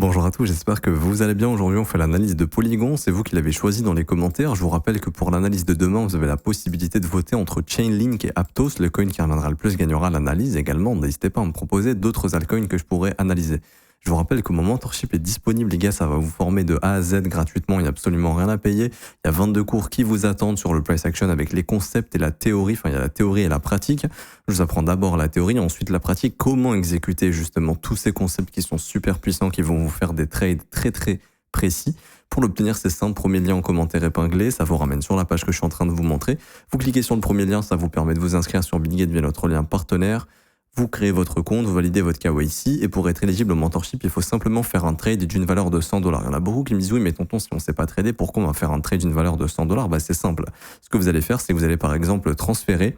Bonjour à tous, j'espère que vous allez bien. Aujourd'hui, on fait l'analyse de Polygon. C'est vous qui l'avez choisi dans les commentaires. Je vous rappelle que pour l'analyse de demain, vous avez la possibilité de voter entre Chainlink et Aptos. Le coin qui reviendra le plus gagnera l'analyse. Également, n'hésitez pas à me proposer d'autres altcoins que je pourrais analyser. Je vous rappelle que mon mentorship est disponible, les gars, ça va vous former de A à Z gratuitement, il n'y a absolument rien à payer. Il y a 22 cours qui vous attendent sur le price action avec les concepts et la théorie, enfin il y a la théorie et la pratique. Je vous apprends d'abord la théorie, ensuite la pratique, comment exécuter justement tous ces concepts qui sont super puissants, qui vont vous faire des trades très très précis. Pour l'obtenir, c'est simple, premier lien en commentaire épinglé, ça vous ramène sur la page que je suis en train de vous montrer. Vous cliquez sur le premier lien, ça vous permet de vous inscrire sur Bitget via notre lien partenaire. Vous créez votre compte, vous validez votre KYC et pour être éligible au mentorship, il faut simplement faire un trade d'une valeur de $100. Il y en a beaucoup qui me disent oui mais tonton, si on ne sait pas trader, pourquoi on va faire un trade d'une valeur de $100? C'est simple. Ce que vous allez faire, c'est que vous allez par exemple transférer.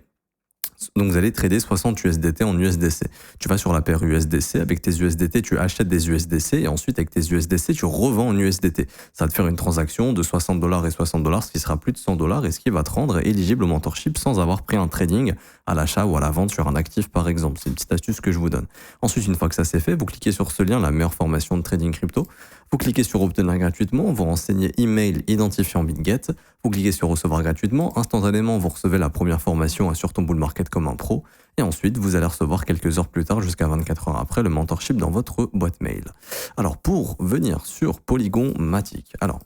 Donc vous allez trader 60 USDT en USDC. Tu vas sur la paire USDC, avec tes USDT, tu achètes des USDC et ensuite avec tes USDC, tu revends en USDT. Ça va te faire une transaction de $60 et $60, ce qui sera plus de $100 et ce qui va te rendre éligible au mentorship sans avoir pris un trading à l'achat ou à la vente sur un actif par exemple. C'est une petite astuce que je vous donne. Ensuite, une fois que ça c'est fait, vous cliquez sur ce lien, la meilleure formation de trading crypto. Vous cliquez sur obtenir gratuitement, vous renseignez email identifiant Bitget, vous cliquez sur recevoir gratuitement, instantanément vous recevez la première formation sur ton bull market comme un pro, et ensuite vous allez recevoir quelques heures plus tard, jusqu'à 24 heures après, le mentorship dans votre boîte mail. Alors pour venir sur Polygon Matic, alors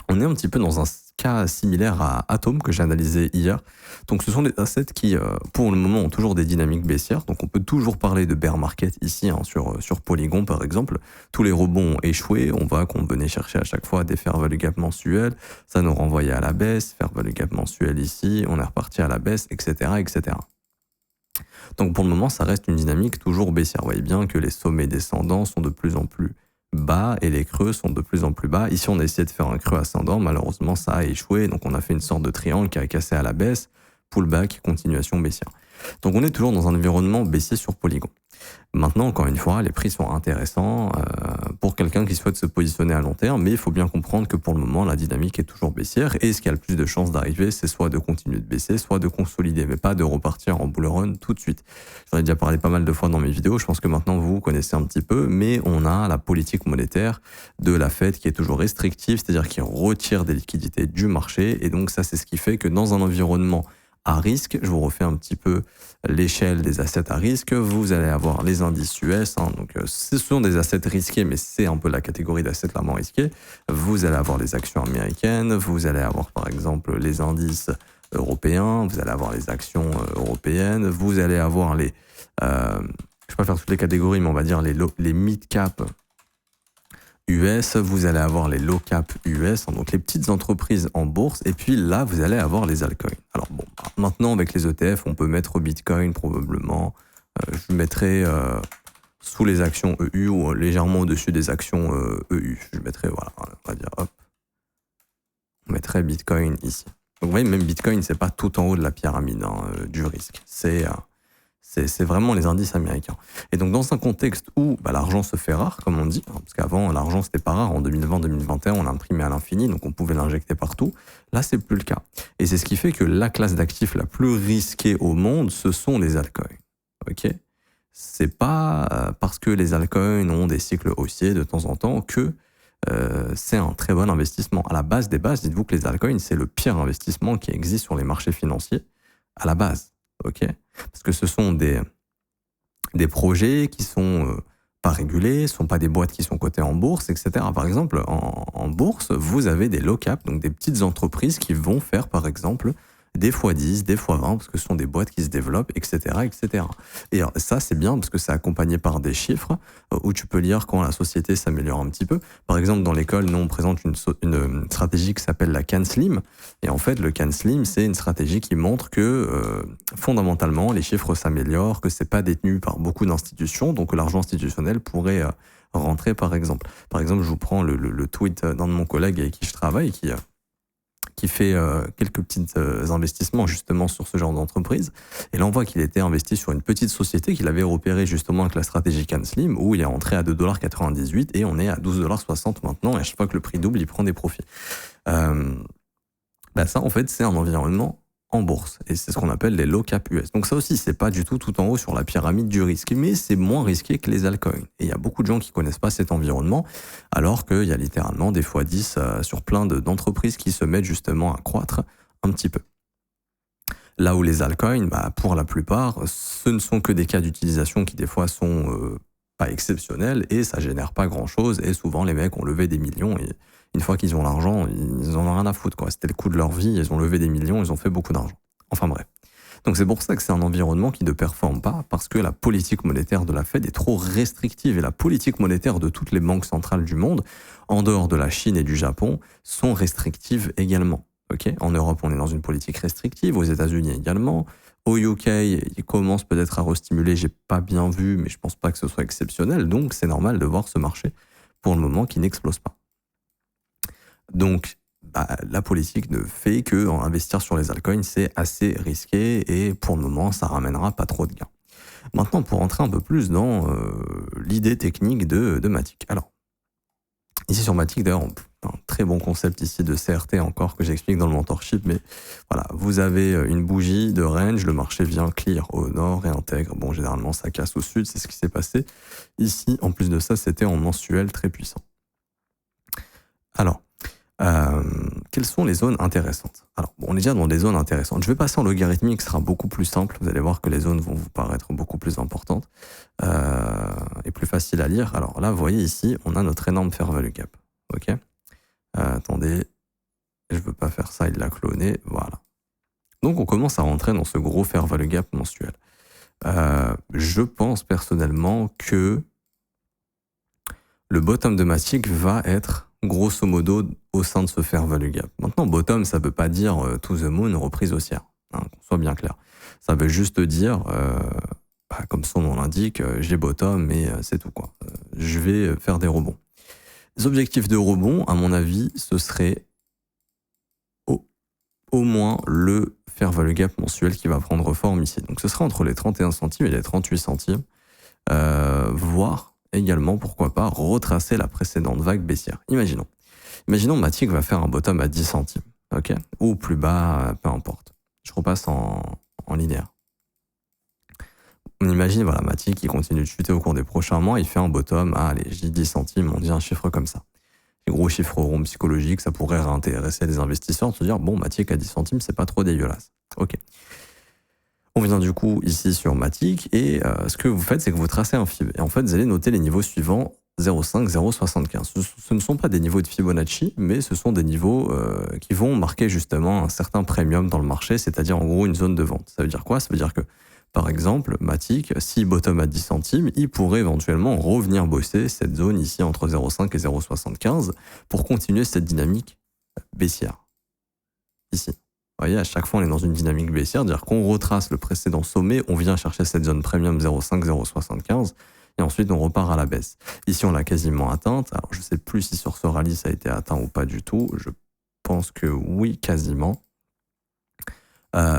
on est un petit peu dans un cas similaire à Atom que j'ai analysé hier. Donc ce sont des assets qui, pour le moment, ont toujours des dynamiques baissières. Donc on peut toujours parler de bear market ici, sur Polygon par exemple. Tous les rebonds ont échoué. On voit qu'on venait chercher à chaque fois des fair value gap mensuels. Ça nous renvoyait à la baisse. Fair value gap mensuel ici. On est reparti à la baisse, etc., etc. Donc pour le moment, ça reste une dynamique toujours baissière. Vous voyez bien que les sommets descendants sont de plus en plus bas et les creux sont de plus en plus bas. Ici, on a essayé de faire un creux ascendant. Malheureusement, ça a échoué. Donc, on a fait une sorte de triangle qui a cassé à la baisse. Pullback, continuation baissière. Donc, on est toujours dans un environnement baissier sur Polygon. Maintenant, encore une fois, les prix sont intéressants pour quelqu'un qui souhaite se positionner à long terme, mais il faut bien comprendre que pour le moment, la dynamique est toujours baissière et ce qui a le plus de chances d'arriver, c'est soit de continuer de baisser, soit de consolider, mais pas de repartir en bull run tout de suite. J'en ai déjà parlé pas mal de fois dans mes vidéos, je pense que maintenant vous connaissez un petit peu, mais on a la politique monétaire de la Fed qui est toujours restrictive, c'est-à-dire qui retire des liquidités du marché, et donc ça, c'est ce qui fait que dans un environnement à risque, je vous refais un petit peu l'échelle des assets à risque, vous allez avoir les indices US, donc ce sont des assets risqués, mais c'est un peu la catégorie d'assets la moins risqués. Vous allez avoir les actions américaines, vous allez avoir par exemple les indices européens, vous allez avoir les actions européennes, vous allez avoir les, je ne vais pas faire toutes les catégories, mais on va dire les mid-cap US, vous allez avoir les low cap US, donc les petites entreprises en bourse, et puis là, vous allez avoir les altcoins. Alors bon, maintenant, avec les ETF, on peut mettre Bitcoin probablement. Je mettrai sous les actions EU ou légèrement au-dessus des actions EU. Je mettrai, voilà, on va dire, hop, on mettrait Bitcoin ici. Donc vous voyez, même Bitcoin, c'est pas tout en haut de la pyramide du risque. C'est vraiment les indices américains. Et donc, dans un contexte où l'argent se fait rare, comme on dit, parce qu'avant, l'argent, c'était pas rare. En 2020-2021, on l'imprimait à l'infini, donc on pouvait l'injecter partout. Là, c'est plus le cas. Et c'est ce qui fait que la classe d'actifs la plus risquée au monde, ce sont les altcoins. OK ? C'est pas parce que les altcoins ont des cycles haussiers de temps en temps que c'est un très bon investissement. À la base des bases, dites-vous que les altcoins, c'est le pire investissement qui existe sur les marchés financiers, à la base. OK ? Parce que ce sont des projets qui sont pas régulés, ce sont pas des boîtes qui sont cotées en bourse, etc. Par exemple, en bourse, vous avez des low cap, donc des petites entreprises qui vont faire, par exemple, des x10, des x20, parce que ce sont des boîtes qui se développent, etc., etc. Et alors, ça, c'est bien parce que c'est accompagné par des chiffres où tu peux lire quand la société s'améliore un petit peu. Par exemple, dans l'école, nous, on présente une stratégie qui s'appelle la CAN-SLIM. Et en fait, le CAN-SLIM, c'est une stratégie qui montre que, fondamentalement, les chiffres s'améliorent, que c'est pas détenu par beaucoup d'institutions, donc l'argent institutionnel pourrait rentrer, par exemple. Par exemple, je vous prends le tweet d'un de mon collègue avec qui je travaille, qui fait quelques petits investissements justement sur ce genre d'entreprise. Et là, on voit qu'il était investi sur une petite société qu'il avait repérée justement avec la stratégie CAN-SLIM, où il est entré à 2,98$ et on est à 12,60$ maintenant. Et à chaque fois que le prix double, il prend des profits. Ça, en fait, c'est un environnement en bourse. Et c'est ce qu'on appelle les low cap US. Donc ça aussi, c'est pas du tout en haut sur la pyramide du risque, mais c'est moins risqué que les altcoins. Et il y a beaucoup de gens qui connaissent pas cet environnement, alors qu'il y a littéralement des fois 10 sur plein d'entreprises qui se mettent justement à croître un petit peu. Là où les altcoins, pour la plupart, ce ne sont que des cas d'utilisation qui des fois sont pas exceptionnels et ça génère pas grand-chose. Et souvent, les mecs ont levé des millions et une fois qu'ils ont l'argent, ils en ont rien à foutre, quoi. C'était le coup de leur vie, ils ont levé des millions, ils ont fait beaucoup d'argent. Enfin bref. Donc c'est pour ça que c'est un environnement qui ne performe pas, parce que la politique monétaire de la Fed est trop restrictive et la politique monétaire de toutes les banques centrales du monde, en dehors de la Chine et du Japon, sont restrictives également. Okay, en Europe, on est dans une politique restrictive, aux États-Unis également. Au UK, ils commencent peut-être à restimuler, j'ai pas bien vu, mais je pense pas que ce soit exceptionnel, donc c'est normal de voir ce marché, pour le moment, qui n'explose pas. Donc, la politique ne fait que investir sur les altcoins, c'est assez risqué et pour le moment, ça ramènera pas trop de gains. Maintenant, pour entrer un peu plus dans l'idée technique de Matic. Alors, ici sur Matic, d'ailleurs, un très bon concept ici de CRT encore que j'explique dans le mentorship, mais voilà, vous avez une bougie de range, le marché vient clear au nord et intègre. Bon, généralement, ça casse au sud, c'est ce qui s'est passé. Ici, en plus de ça, c'était en mensuel très puissant. Alors, quelles sont les zones intéressantes? Alors, on est déjà dans des zones intéressantes. Je vais passer en logarithmique, ce sera beaucoup plus simple. Vous allez voir que les zones vont vous paraître beaucoup plus importantes et plus faciles à lire. Alors là, vous voyez ici, on a notre énorme fair value gap. Ok. Attendez, je veux pas faire ça, il l'a cloné. Voilà. Donc, on commence à rentrer dans ce gros fair value gap mensuel. Je pense personnellement que le bottom de Matic va être grosso modo au sein de ce fair value gap. Maintenant, bottom, ça veut pas dire to the moon, reprise haussière, hein, qu'on soit bien clair. Ça veut juste dire, comme son nom l'indique, j'ai bottom et c'est tout, quoi. Je vais faire des rebonds. Les objectifs de rebond, à mon avis, ce serait au moins le fair value gap mensuel qui va prendre forme ici. Donc ce sera entre les 31 centimes et les 38 centimes, voire également, pourquoi pas, retracer la précédente vague baissière. Imaginons Matic va faire un bottom à 10 centimes, ok, ou plus bas, peu importe. Je repasse en linéaire. On imagine, voilà, Matic qui continue de chuter au cours des prochains mois, il fait un bottom à, allez, je dis 10 centimes, on dit un chiffre comme ça. Les gros chiffres ronds psychologiques, ça pourrait réintéresser les investisseurs, de se dire, bon, Matic à 10 centimes, c'est pas trop dégueulasse. Ok. On vient du coup ici sur Matic et ce que vous faites, c'est que vous tracez un fib. Et en fait, vous allez noter les niveaux suivants 0,5, 0,75. Ce ne sont pas des niveaux de Fibonacci, mais ce sont des niveaux qui vont marquer justement un certain premium dans le marché, c'est-à-dire en gros une zone de vente. Ça veut dire quoi? Ça veut dire que, par exemple, Matic, s'il bottom à 10 centimes, il pourrait éventuellement revenir bosser cette zone ici entre 0,5 et 0,75 pour continuer cette dynamique baissière. Ici. Vous voyez, à chaque fois, on est dans une dynamique baissière, c'est-à-dire qu'on retrace le précédent sommet, on vient chercher cette zone premium 0,5, 0,75, et ensuite on repart à la baisse. Ici, on l'a quasiment atteinte. Alors, je ne sais plus si sur ce rallye, ça a été atteint ou pas du tout. Je pense que oui, quasiment.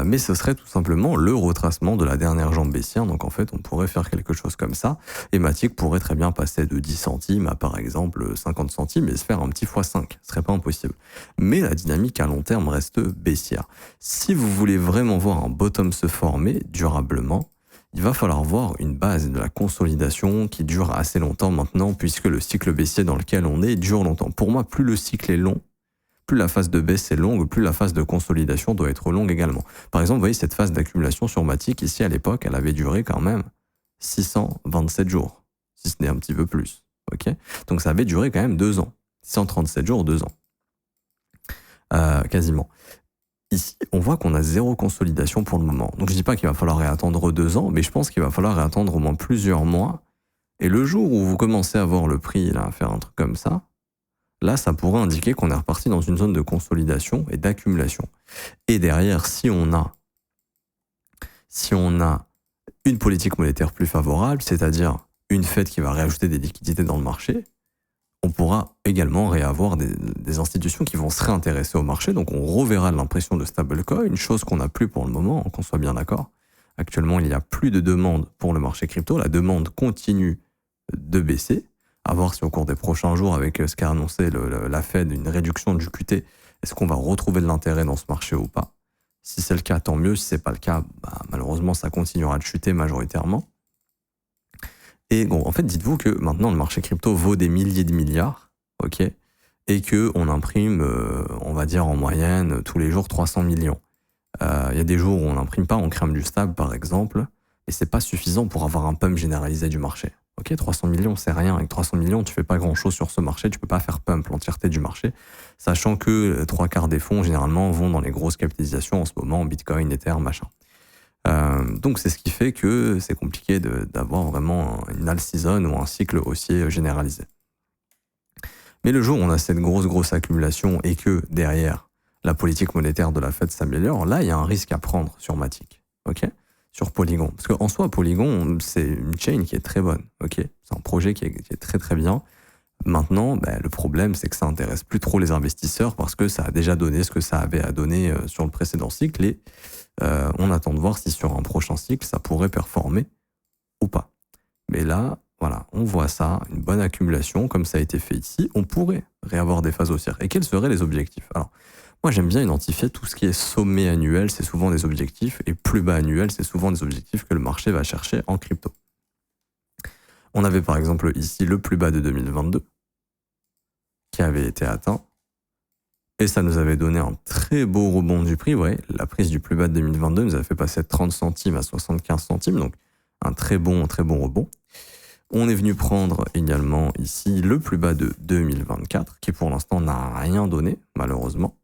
Mais ce serait tout simplement le retracement de la dernière jambe baissière. Donc en fait, on pourrait faire quelque chose comme ça. Et Matic pourrait très bien passer de 10 centimes à par exemple 50 centimes et se faire un petit x5. Ce serait pas impossible. Mais la dynamique à long terme reste baissière. Si vous voulez vraiment voir un bottom se former durablement, il va falloir voir une base de la consolidation qui dure assez longtemps maintenant, puisque le cycle baissier dans lequel on est dure longtemps. Pour moi, plus le cycle est long, plus la phase de baisse est longue, plus la phase de consolidation doit être longue également. Par exemple, vous voyez cette phase d'accumulation sur Matic, ici à l'époque, elle avait duré quand même 627 jours, si ce n'est un petit peu plus. Okay, donc ça avait duré quand même 2 ans. 637 jours, 2 ans. Quasiment. Ici, on voit qu'on a zéro consolidation pour le moment. Donc je ne dis pas qu'il va falloir réattendre 2 ans, mais je pense qu'il va falloir réattendre au moins plusieurs mois. Et le jour où vous commencez à voir le prix là, à faire un truc comme ça, là, ça pourrait indiquer qu'on est reparti dans une zone de consolidation et d'accumulation. Et derrière, si on a une politique monétaire plus favorable, c'est-à-dire une Fed qui va réajouter des liquidités dans le marché, on pourra également réavoir des institutions qui vont se réintéresser au marché. Donc on reverra l'impression de stablecoin, une chose qu'on n'a plus pour le moment, qu'on soit bien d'accord. Actuellement, il n'y a plus de demande pour le marché crypto. La demande continue de baisser. À voir si au cours des prochains jours, avec ce qu'a annoncé la Fed, une réduction du QT, est-ce qu'on va retrouver de l'intérêt dans ce marché ou pas? Si c'est le cas, tant mieux. Si c'est pas le cas, malheureusement, ça continuera de chuter majoritairement. Et bon, en fait, dites-vous que maintenant, le marché crypto vaut des milliers de milliards, ok, et qu'on imprime, on va dire en moyenne, tous les jours 300 millions. Il y a des jours où on n'imprime pas, on crame du stable, par exemple, et c'est pas suffisant pour avoir un pump généralisé du marché. Ok, 300 millions, c'est rien. Avec 300 millions, tu fais pas grand-chose sur ce marché, tu peux pas faire pump l'entièreté du marché, sachant que 3/4 des fonds, généralement, vont dans les grosses capitalisations en ce moment, Bitcoin, Ether, machin. Donc c'est ce qui fait que c'est compliqué d'avoir vraiment une all season ou un cycle haussier généralisé. Mais le jour où on a cette grosse accumulation et que derrière la politique monétaire de la Fed s'améliore, là il y a un risque à prendre sur Matic, ok, sur Polygon. Parce qu'en soi, Polygon, c'est une chain qui est très bonne, ok, c'est un projet qui est très bien. Maintenant, le problème, c'est que ça intéresse plus trop les investisseurs parce que ça a déjà donné ce que ça avait à donner sur le précédent cycle et on attend de voir si sur un prochain cycle, ça pourrait performer ou pas. Mais là, voilà, on voit ça, une bonne accumulation, comme ça a été fait ici. On pourrait réavoir des phases haussières. Et quels seraient les objectifs? Alors, moi, j'aime bien identifier tout ce qui est sommet annuel, c'est souvent des objectifs, et plus bas annuel, c'est souvent des objectifs que le marché va chercher en crypto. On avait par exemple ici le plus bas de 2022, qui avait été atteint, et ça nous avait donné un très beau rebond du prix. Vous voyez, la prise du plus bas de 2022 nous a fait passer de 30 centimes à 75 centimes, donc un très bon rebond. On est venu prendre également ici le plus bas de 2024, qui pour l'instant n'a rien donné, malheureusement.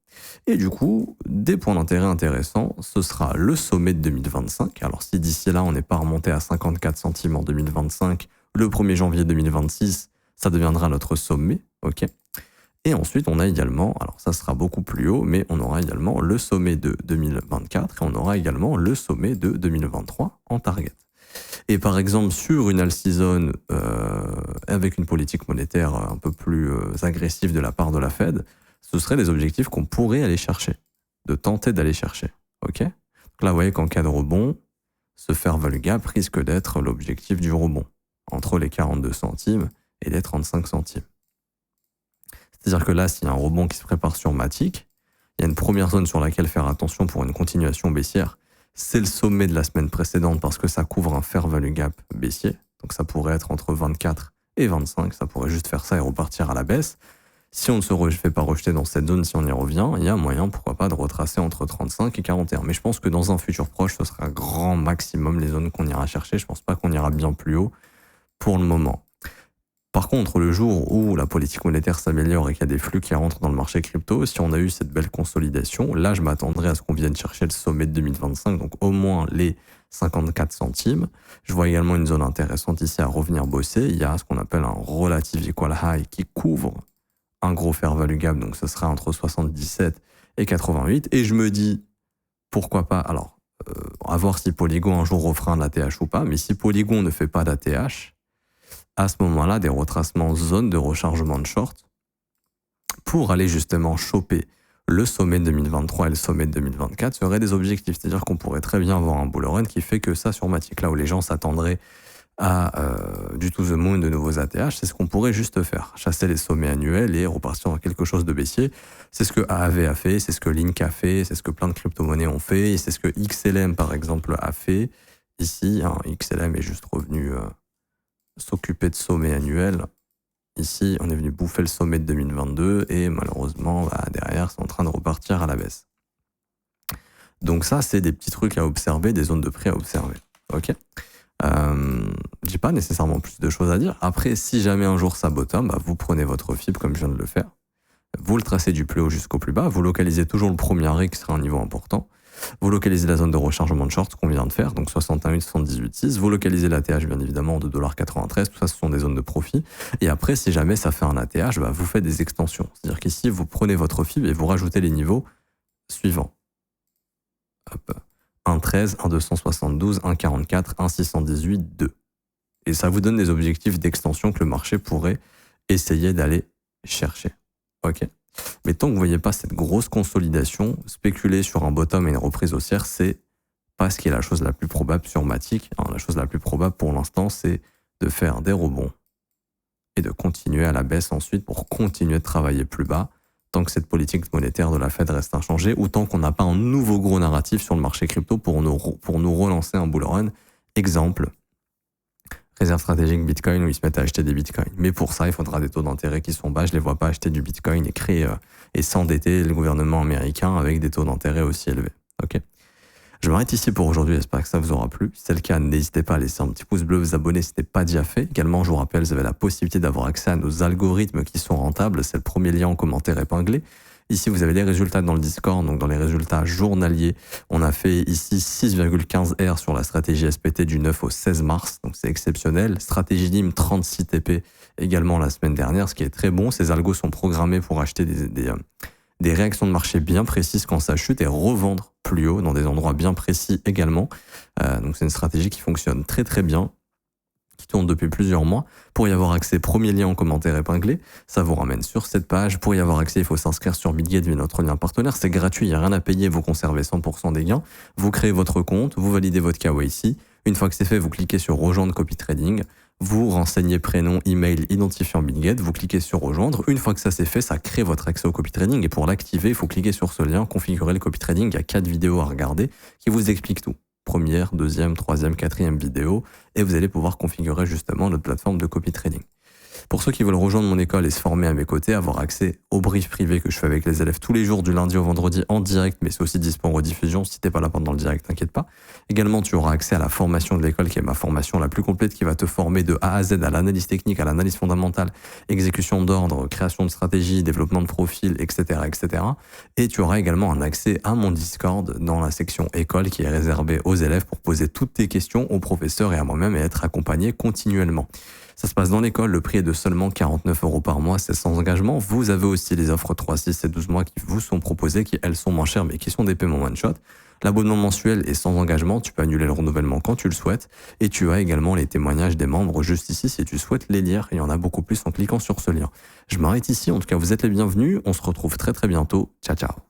Et du coup, des points d'intérêt intéressants, ce sera le sommet de 2025. Alors si d'ici là, on n'est pas remonté à 54 centimes en 2025, le 1er janvier 2026, ça deviendra notre sommet, ok. Et ensuite, on a également, alors ça sera beaucoup plus haut, mais on aura également le sommet de 2024 et on aura également le sommet de 2023 en target. Et par exemple, sur une all season avec une politique monétaire un peu plus agressive de la part de la Fed, ce seraient des objectifs qu'on pourrait aller chercher, de tenter d'aller chercher. Ok. Donc là, vous voyez qu'en cas de rebond, ce fair value gap risque d'être l'objectif du rebond, entre les 42 centimes et les 35 centimes. C'est-à-dire que là, s'il y a un rebond qui se prépare sur Matic, il y a une première zone sur laquelle faire attention pour une continuation baissière. C'est le sommet de la semaine précédente parce que ça couvre un fair value gap baissier. Donc ça pourrait être entre 24 et 25. Ça pourrait juste faire ça et repartir à la baisse. Si on ne se fait pas rejeter dans cette zone, si on y revient, il y a moyen, pourquoi pas, de retracer entre 35 et 41. Mais je pense que dans un futur proche, ce sera grand maximum les zones qu'on ira chercher. Je pense pas qu'on ira bien plus haut pour le moment. Par contre, le jour où la politique monétaire s'améliore et qu'il y a des flux qui rentrent dans le marché crypto, si on a eu cette belle consolidation, là, je m'attendrai à ce qu'on vienne chercher le sommet de 2025, donc au moins les 54 centimes. Je vois également une zone intéressante ici à revenir bosser. Il y a ce qu'on appelle un relative equal high qui couvre un gros fair value gap, donc ce sera entre 77 et 88. Et je me dis, pourquoi pas, alors, à voir si Polygon un jour refera un ATH ou pas, mais si Polygon ne fait pas d'ATH, à ce moment-là, des retracements zone de rechargement de short pour aller justement choper le sommet de 2023 et le sommet de 2024 seraient des objectifs. C'est-à-dire qu'on pourrait très bien avoir un bull run qui fait que ça sur Matic, là où les gens s'attendraient à du to the moon de nouveaux ATH, c'est ce qu'on pourrait juste faire. Chasser les sommets annuels et repartir dans quelque chose de baissier. C'est ce que AAV a fait, c'est ce que Link a fait, c'est ce que plein de crypto-monnaies ont fait, et c'est ce que XLM, par exemple, a fait. Ici, XLM est juste revenu s'occuper de sommets annuels. Ici, on est venu bouffer le sommet de 2022 et malheureusement, derrière, c'est en train de repartir à la baisse. Donc ça, c'est des petits trucs à observer, des zones de prix à observer. Ok. J'ai pas nécessairement plus de choses à dire. Après, si jamais un jour ça bottom, vous prenez votre fibre comme je viens de le faire. Vous le tracez du plus haut jusqu'au plus bas. Vous localisez toujours le premier arrêt qui sera un niveau important. Vous localisez la zone de rechargement de short qu'on vient de faire, donc 61, 78,6. Vous localisez l'ATH, bien évidemment, de $93. Tout ça, ce sont des zones de profit. Et après, si jamais ça fait un ATH, vous faites des extensions. C'est-à-dire qu'ici, vous prenez votre fibre et vous rajoutez les niveaux suivants. Hop. 1,13, 1,272, 1,44, 1,618, 2. Et ça vous donne des objectifs d'extension que le marché pourrait essayer d'aller chercher. Ok. Mais tant que vous ne voyez pas cette grosse consolidation, spéculer sur un bottom et une reprise haussière, c'est pas ce qui est la chose la plus probable sur Matic. La chose la plus probable pour l'instant, c'est de faire des rebonds et de continuer à la baisse ensuite pour continuer de travailler plus bas tant que cette politique monétaire de la Fed reste inchangée, ou tant qu'on n'a pas un nouveau gros narratif sur le marché crypto pour nous relancer un bull run. Exemple, réserve stratégique Bitcoin où ils se mettent à acheter des Bitcoins. Mais pour ça, il faudra des taux d'intérêt qui sont bas. Je les vois pas acheter du Bitcoin et créer et s'endetter le gouvernement américain avec des taux d'intérêt aussi élevés. Ok. Je m'arrête ici pour aujourd'hui, j'espère que ça vous aura plu. Si c'est le cas, n'hésitez pas à laisser un petit pouce bleu, vous abonner si ce n'est pas déjà fait. Également, je vous rappelle, vous avez la possibilité d'avoir accès à nos algorithmes qui sont rentables. C'est le premier lien en commentaire épinglé. Ici, vous avez les résultats dans le Discord, donc dans les résultats journaliers. On a fait ici 6,15 R sur la stratégie SPT du 9 au 16 mars, donc c'est exceptionnel. Stratégie DIM 36 TP également la semaine dernière, ce qui est très bon. Ces algos sont programmés pour acheter des réactions de marché bien précises quand ça chute et revendre plus haut dans des endroits bien précis également. Donc c'est une stratégie qui fonctionne très très bien, qui tourne depuis plusieurs mois. Pour y avoir accès, premier lien en commentaire épinglé, ça vous ramène sur cette page. Pour y avoir accès, il faut s'inscrire sur Bitget via notre lien partenaire. C'est gratuit, il n'y a rien à payer, vous conservez 100% des gains. Vous créez votre compte, vous validez votre KYC. Une fois que c'est fait, vous cliquez sur rejoindre copy trading. Vous renseignez prénom, email, identifiant Bitget, vous cliquez sur rejoindre. Une fois que ça c'est fait, ça crée votre accès au copy trading. Et pour l'activer, il faut cliquer sur ce lien, configurer le copy trading. Il y a 4 vidéos à regarder qui vous expliquent tout. Première, deuxième, troisième, quatrième vidéo. Et vous allez pouvoir configurer justement notre plateforme de copy trading. Pour ceux qui veulent rejoindre mon école et se former à mes côtés, avoir accès au brief privé que je fais avec les élèves tous les jours du lundi au vendredi en direct, mais c'est aussi disponible en rediffusion. Si t'es pas là pendant le direct, t'inquiète pas. Également, tu auras accès à la formation de l'école qui est ma formation la plus complète qui va te former de A à Z à l'analyse technique, à l'analyse fondamentale, exécution d'ordre, création de stratégie, développement de profil, etc., etc. Et tu auras également un accès à mon Discord dans la section école qui est réservée aux élèves pour poser toutes tes questions aux professeurs et à moi-même et être accompagné continuellement. Ça se passe dans l'école, le prix est de seulement 49 € par mois, c'est sans engagement. Vous avez aussi les offres 3, 6 et 12 mois qui vous sont proposées, qui elles sont moins chères mais qui sont des paiements one-shot. L'abonnement mensuel est sans engagement, tu peux annuler le renouvellement quand tu le souhaites. Et tu as également les témoignages des membres juste ici si tu souhaites les lire. Il y en a beaucoup plus en cliquant sur ce lien. Je m'arrête ici, en tout cas vous êtes les bienvenus, on se retrouve très très bientôt. Ciao ciao.